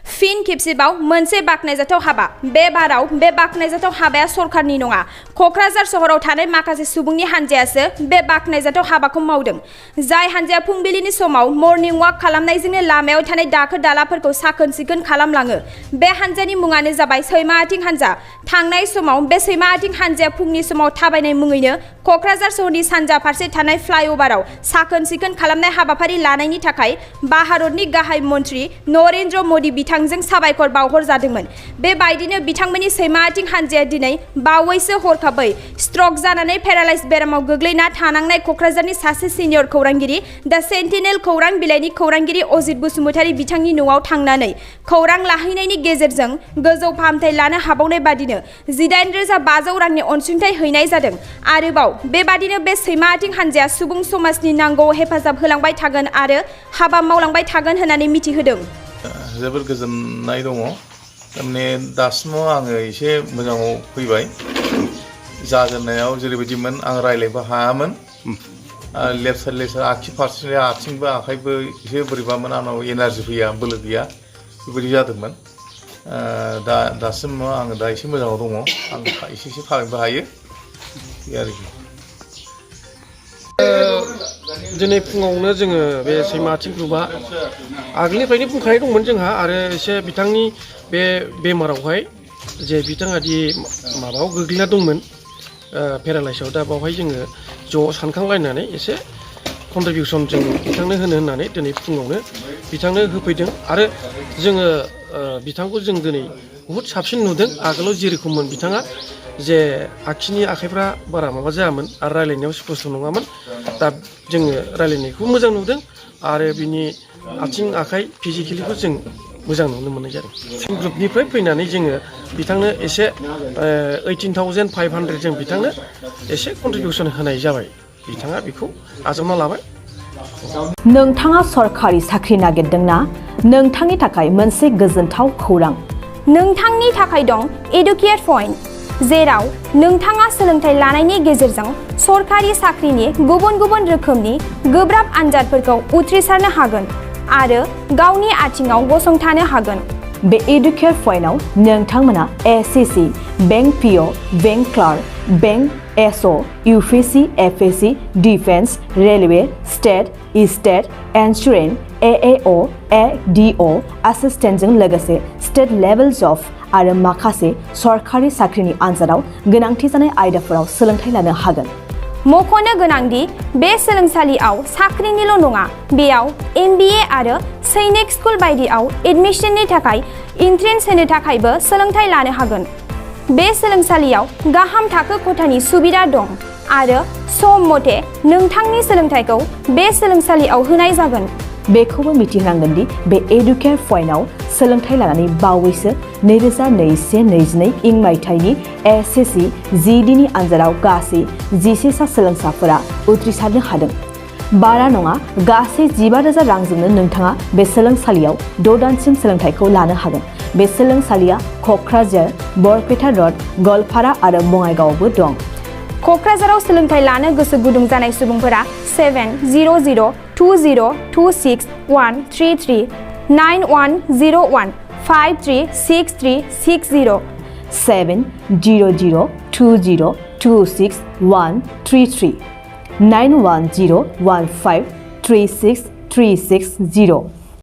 फिन खेबसेबाव मोनसे बाखनायजाथाव हाबा बे बाराव बे बाखनायजाथाव हाबाया सरखारनि नङा कक्राझार सहराव थानाय माखासे सुबुंनि हानजायासो बे बाखनायजाथाव हाबाखौ मावदों जाय हानजाया फुंबिलिनि समाव मर्निं वाक खालामनायजोंनो लामायाव थानाय दाखोर दालाफोरखौ साखोन सिखोन खालामलाङो बे हानजानि मुङानो जाबाय सैमा आथिं हानजा थांनाय समाव बे सैमा आथिं हानजाया फुंनि समाव थाबायनाय मुङैनो कक्राझार सहरनि सानजा फारसे थानाय फ्लाइअभाराव साखोन सिखोन खालामनाय हाबाफारि लानायनि थाखाय भारतनि गाहाय मन्त्रि नरेन्द्र मोदी बिथांजों साबायखर बावहरजादोंमोन बेबायदिनो बिथांमोननि सैमा आथिं हानजाया दिनै बावैसो हरखाबै स्ट्रक जानानै पेरालाइज बेरामाव गोग्लैना थानांनाय कक्राझारनि सासे सिनियर खौरांगिरि दा सेन्टिनेल खौरां बिलाइनि खौरांगिरि अजित बसुमतारी बिथांनि न'आव थांनानै खौरां लाहैनायनि गेजेरजों गोजौ फाहामथाय लानो हाबावनाय बादिनो 18,500 रांनि अनसुंथाइ हैनाय जादों आरोबाव बेबादिनो बे सैमा आथिं हानजाया सुबुं समाजनि नांगौ हेफाजाब होलांबाय थागोन आरो हाबा मावलांबाय थागोन होननानै मिथिहोदों जोबोर गोजोननाय दङ माने दासिमाव आङो एसे मोजाङाव फैबाय जाजेननायाव जेरैबायदिमोन आं रायलायबो हायामोन लेफ्ट साइड आगसि फारसे आथिंबो आखाइबो एसे बोरैबामोन आंनाव एनार्जि फैया बोलो गैया बेबायदि जादोंमोन दासिमाव आङो दा एसे मोजाङाव दङ आं एसे थाबायनोबो हायो बे आरोखि दिनै फुङावनो जोङो बे सैमा आथिं ग्रुपआ आगोलनिफ्रायनो बुंखानाय दंमोन जोंहा आरो एसे बिथांनि बे बेमारावहाय जे बिथाङा दि माबायाव गोग्लैना दंमोन पेरालाइसआव दा बावहाय जोङो ज' सानखांलायनानै एसे कन्ट्रिबिउसन जों बिथांनो होननानै दिनै फुङावनो बिथांनो होफैदों आरो जोङो बिथांखौ जों दिनै बहुद साबसिन नुदों आगोलाव जेरखममोन बिथाङा जे आखिनि आखाइफ्रा बारा माबा जायामोन आरो रायलायनायाव स्पस्त नङामोन दा जोङो रायलायनायखौ मोजां नुदों आरो बिनि आथिं आखाइ फिजिकेलिखौ जों मोजां नुनो मोननाय जादों ग्रुपनिफ्राय फैनानै जोङो बिथांनो एसे 18,500 जों बिथांनो एसे कन्ट्रिबिउसन होनाय जाबाय बिथाङा बेखौ आजावना लाबाय नोंथाङा सरखारि साख्रि नागिरदोंना नोंथांनि थाखाय मोनसे गोजोनथाव खौरां नोंथांनि थाखाय दं एडुकेट पइन्ट जेराव नोंथाङा सोलोंथाइ लानायनि गेजेरजों सरखारि साख्रिनि गुबुन गुबुन रोखोमनि गोब्राब आनजादफोरखौ उथ्रिसारनो हागोन आरो गावनि आथिङाव गसंथानो हागोन बे एडुकेट पइन्टआव नोंथांमोना SSC bank PO bank clerk bank एसअ UPSC FSC defence railway state insurance एएअ एडिअ एसिस्टेन्टजों लोगोसे स्टेट लेभेल जब आरो माखासे सरखारि साख्रिनि आनजादाव गोनांथि जानाय आयदाफोराव सोलोंथाइ लानो हागोन मख'नो गोनांदि बे सोलोंसालियाव साख्रिनिल' नङा बेयाव MBA आरो सैनिक स्कुल बायदियाव एडमिशननि थाखाय एन्ट्रेन्स होनो थाखायबो सोलोंथाइ लानो हागोन बे सोलोंसालियाव गाहाम थाखो खथानि सुबिदा दं आरो सम मथे नोंथांनि सोलोंथाइखौ बे सोलोंसालियाव होनाय जागोन बेखौबो मिथिनांगोन दि बे एडुकेट पइन्टआव सोलोंथाइ लानानै बावैसो 2021-22 इं मायथाइनि एसएससि जिडिनि आनजादाव गासै 11 सा सोलोंसाफोरा उथ्रिसारनो हादों बारा नङा गासै 15,000 रांजोंनो नोंथाङा बे सोलोंसालियाव 6 दानसिम सोलोंथाइखौ लानो हागोन बे सोलोंसालिया क'क्राझार बरपेटा रड गलपारा आरो बङाइगावआवबो दं क'क्राझाराव सोलोंथाइ लानो गोसो गुदुं जानाय सुबुंफोरा 70020261133 9101 536360 70020261133 9101536360